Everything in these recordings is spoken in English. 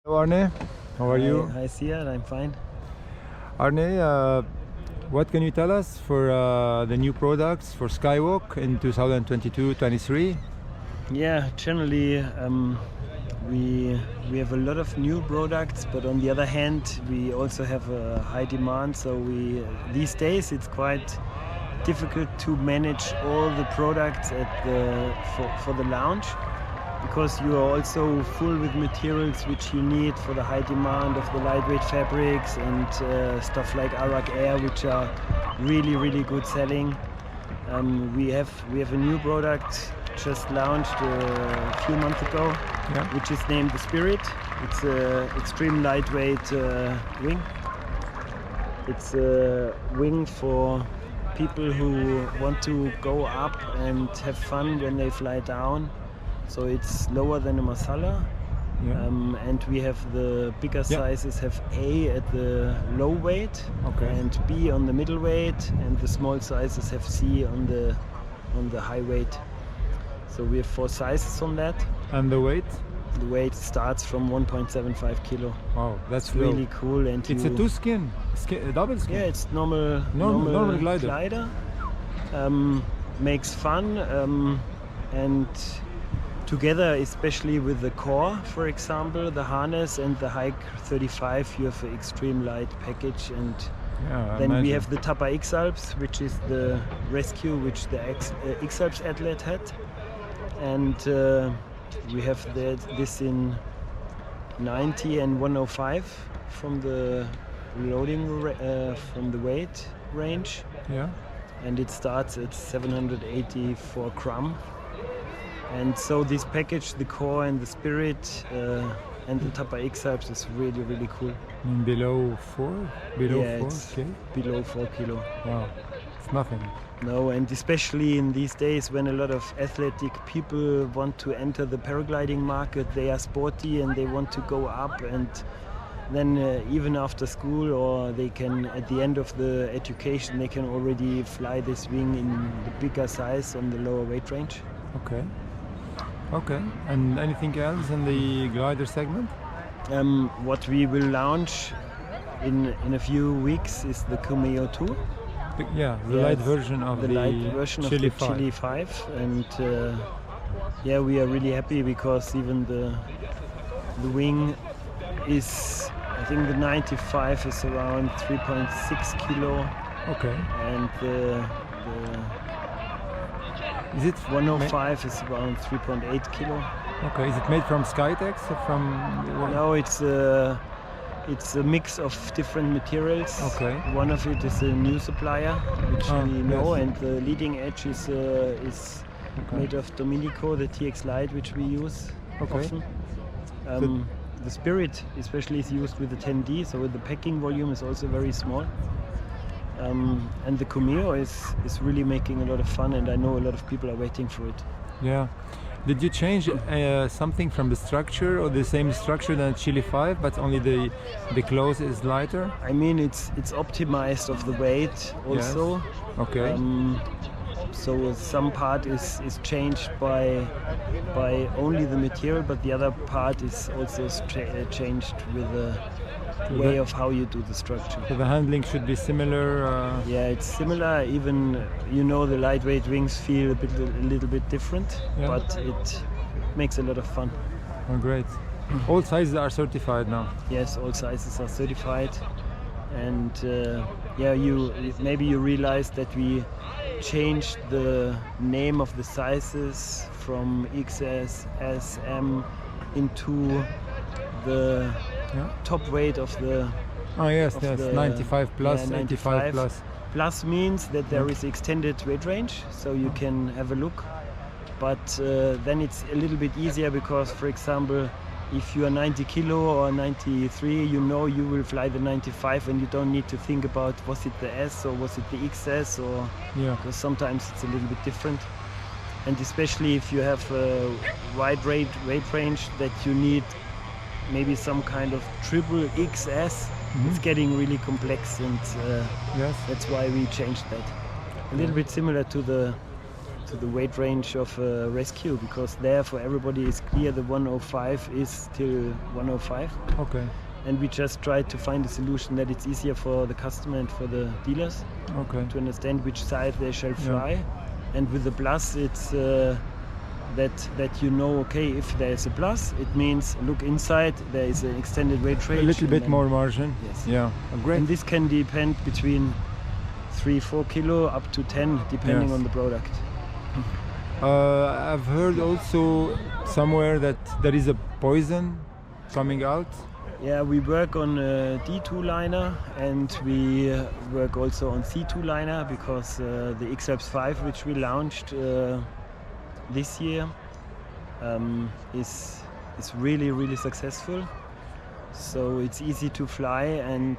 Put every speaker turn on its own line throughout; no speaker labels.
Hello Arne, how are you?
Hi Siad, I'm fine.
Arne, what can you tell us for the new products for SKYWALK in 2022-23?
Yeah, generally we have a lot of new products, but on the other hand, we also have a high demand. So these days it's quite difficult to manage all the products for the launch, because you are also full with materials which you need for the high demand of the lightweight fabrics and stuff like Arak Air, which are really good selling. We have a new product just launched a few months ago, which is named the Spirit. It's an extreme lightweight wing. It's a wing for people who want to go up and have fun when they fly down. So it's lower than a Masala, and we have the bigger sizes have A at the low weight, and B on the middle weight, and the small sizes have C on the high weight. So we have 4 sizes on that.
And the weight?
The weight starts from 1.75 kilo.
Wow, that's
really cool. And
it's a two-skin, double skin.
Yeah, it's normal glider. Makes fun, and together, especially with the core, for example, the harness and the Hike 35, you have an extreme light package. And then we have the Tapa X-Alps, which is the rescue which the X-Alps athlete had. And we have this in 90 and 105 from the loading, from the weight range.
Yeah.
And it starts at 784 gram. And so this package, the core and the Spirit and the Tapa X-Alps, is really cool.
Below 4? Below 4? Okay.
Below 4 kilo.
Wow, it's nothing.
No, and especially in these days when a lot of athletic people want to enter the paragliding market, they are sporty and they want to go up, and then even after school, or they can, at the end of the education, they can already fly this wing in the bigger size on the lower weight range.
Okay, and anything else in the glider segment?
What we will launch in a few weeks is the Kumeo 2.
The light version of the
Chili 5. And we are really happy, because even the wing is, I think the 95 is around 3.6 kilo.
Okay.
And
is it
105 is around 3.8 kilo.
Okay, is it made from Skytex or from?
No, it's a mix of different materials.
Okay.
One of it is a new supplier, which we know, and the leading edge is made of Dominico, the TX Lite, which we use often. The Spirit especially is used with the 10D, so the packing volume is also very small. And the Kumeo is really making a lot of fun, and I know a lot of people are waiting for it.
Yeah. Did you change something from the structure, or the same structure than Chili 5, but only the close is lighter?
I mean, it's optimized of the weight also.
Yes. Okay.
So some part is changed by only the material, but the other part is also changed with the way of how you do the structure.
So the handling should be similar?
Yeah, it's similar. Even, the lightweight wings feel a little bit different, but it makes a lot of fun.
Oh, great. All sizes are certified now?
Yes, all sizes are certified. And maybe you realize that we changed the name of the sizes from XS, S, M into the top weight of the...
Oh yes, 95 plus, 85 plus.
Plus means that there is extended weight range, so you can have a look. But then it's a little bit easier, because, for example, if you are 90 kilo or 93, you will fly the 95, and you don't need to think about, was it the S or was it the XS, or because sometimes it's a little bit different. And especially if you have a wide weight range that you need maybe some kind of triple XS, it's getting really complex, and that's why we changed that. A little bit similar to the the weight range of Rescue, because there for everybody is clear the 105 is still 105.
Okay.
And we just tried to find a solution that it's easier for the customer and for the dealers
Okay.
to understand which side they shall fly. And with the plus, it's that you know, okay, if there is a plus, it means look inside, there is an extended weight range.
A little bit more margin.
Yes.
Yeah. Great.
And this can depend between 3-4 kilo up to 10, depending
Yes.
on the product.
I've heard also somewhere that there is a poison coming out.
Yeah, we work on D2 liner, and we work also on C2 liner, because the XLabs 5, which we launched this year, is really successful. So it's easy to fly, and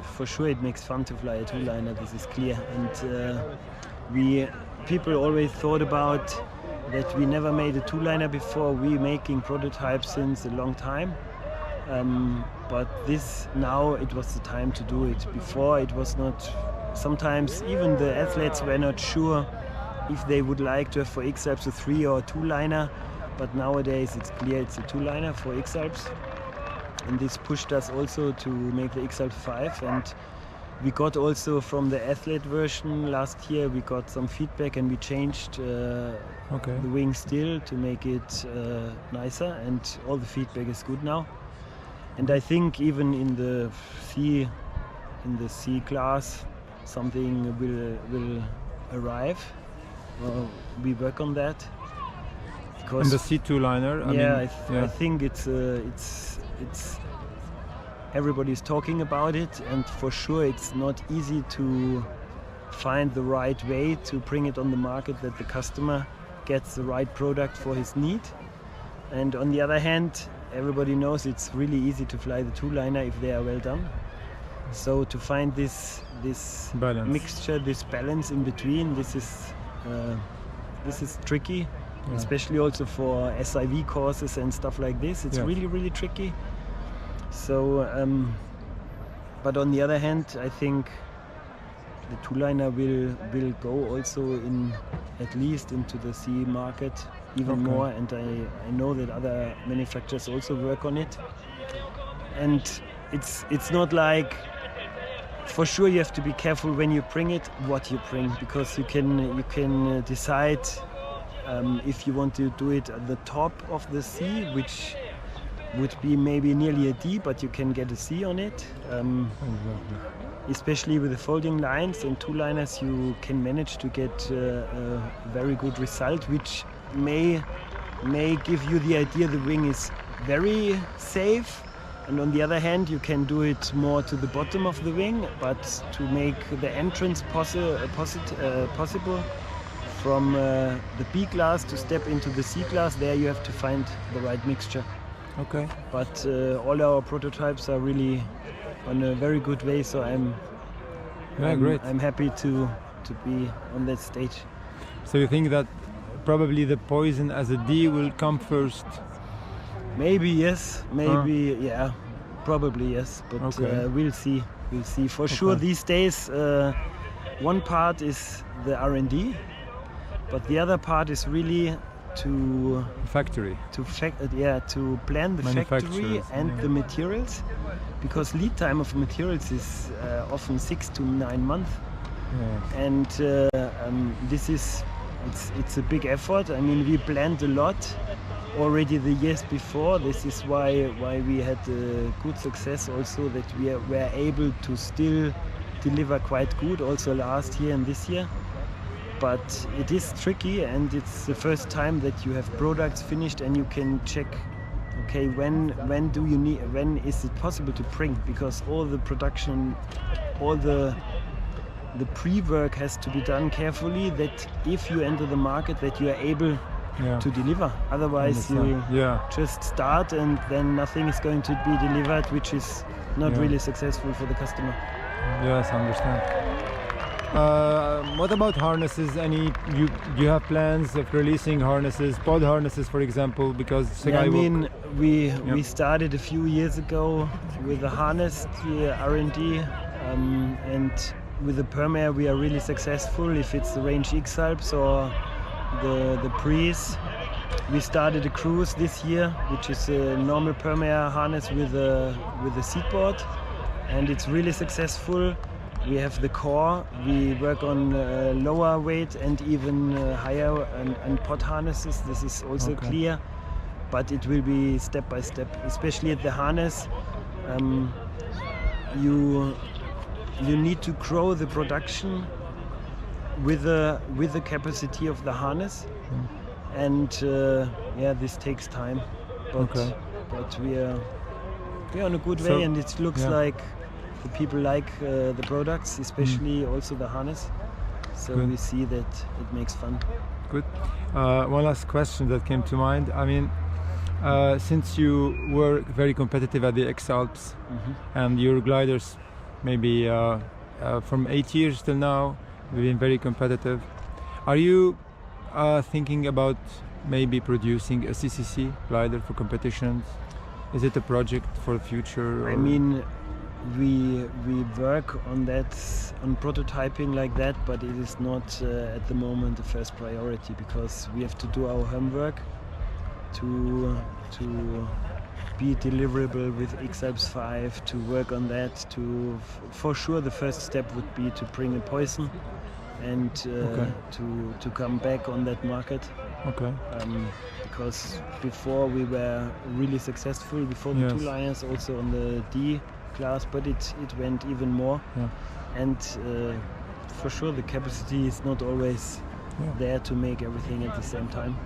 for sure it makes fun to fly a two-liner. This is clear. And people always thought about that we never made a two-liner before. We making prototypes since a long time. But this now it was the time to do it. Before it was not. Sometimes even the athletes were not sure if they would like to have for XLabs a 3 or 2-liner. But nowadays it's clear it's a 2-liner for XLabs. And this pushed us also to make the XLabs 5. And we got also from the athlete version last year, we got some feedback, and we changed the wing still to make it nicer. And all the feedback is good now. And I think even in the C class, something will arrive. We work on that.
And the C2 liner.
I think it's everybody's talking about it, and for sure it's not easy to find the right way to bring it on the market that the customer gets the right product for his need. And on the other hand, everybody knows it's really easy to fly the two-liner if they are well done. So to find this
balance.
Mixture, this balance in between, this is tricky.
Yeah.
Especially also for SIV courses and stuff like this. It's really tricky. So, but on the other hand, I think the two-liner will go also at least into the C market even more. And I know that other manufacturers also work on it. And it's not like, for sure you have to be careful when you bring it, what you bring, because you can decide. If you want to do it at the top of the C, which would be maybe nearly a D, but you can get a C on it. Especially with the folding lines and two-liners, you can manage to get a very good result, which may give you the idea the wing is very safe. And on the other hand, you can do it more to the bottom of the wing, but to make the entrance possible, from the B class to step into the C class, there you have to find the right mixture.
Okay.
But all our prototypes are really on a very good way, so I'm happy to be on that stage.
So you think that probably the poison as a D will come first?
Maybe yes, maybe yeah, probably yes, but we'll see. We'll see. For sure these days, one part is the R&D. But the other part is really to plan the factory and the materials, because lead time of materials is often 6 to 9 months, and this is it's a big effort. I mean, we planned a lot already the years before. This is why we had good success also, that we were able to still deliver quite good also last year and this year. But it is tricky, and it's the first time that you have products finished and you can check, okay, when is it possible to bring, because all the production, all the pre-work has to be done carefully, that if you enter the market that you are able to deliver. Otherwise you just start and then nothing is going to be delivered, which is not really successful for the customer.
Yes, I understand. What about harnesses? You have plans of releasing harnesses, pod harnesses, for example, because SKYWALK...
we started a few years ago with the harness, the R&D, and with the Permair we are really successful. If it's the Range XAlps the prees. We started a cruise this year, which is a normal permear harness with a seat board, and it's really successful. We have the core. We work on lower weight and even higher and pod harnesses. This is also clear, but it will be step by step, especially at the harness. You need to grow the production with the capacity of the harness, and this takes time. But we are on a good way, and it looks like the people like the products, especially also the harness. So we see that it makes fun.
Good. One last question that came to mind. I mean, since you were very competitive at the X-Alps, and your gliders maybe from 8 years till now, we've been very competitive. Are you thinking about maybe producing a CCC glider for competitions? Is it a project for the future? Or?
I mean, we work on that, on prototyping like that, but it is not at the moment the first priority, because we have to do our homework to be deliverable with X-Alps 5, to work on that. For sure the first step would be to bring a Poison and to come back on that market. Because before we were really successful before the two Lions, also on the D class, but it went even more. And for sure the capacity is not always there to make everything at the same time.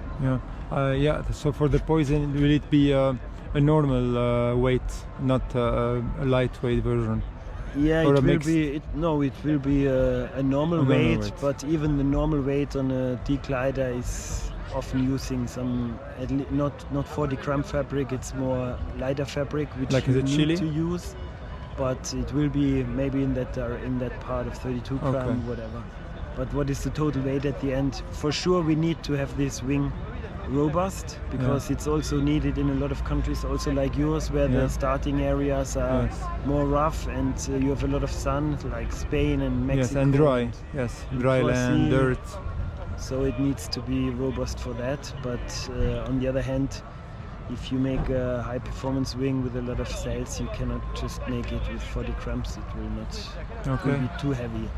So for the Poison, will it be a normal weight, not a lightweight version? Yeah, it will be a normal weight, but even the normal weight on a D glider is often using some not 40 gram fabric. It's more lighter fabric, which
like
you need to use. But it will be maybe in that part of 32 gram, whatever. But what is the total weight at the end? For sure, we need to have this wing robust, because it's also needed in a lot of countries, also like yours, where the starting areas are more rough and you have a lot of sun, like Spain and Mexico.
Yes, and dry. Dry land, dirt.
So it needs to be robust for that. But on the other hand, if you make a high performance wing with a lot of cells, you cannot just make it with 40 grams. It will not. It will be too heavy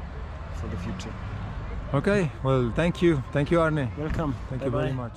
for the future.
Okay, well, thank you, Arne.
Welcome.
Thank you very much.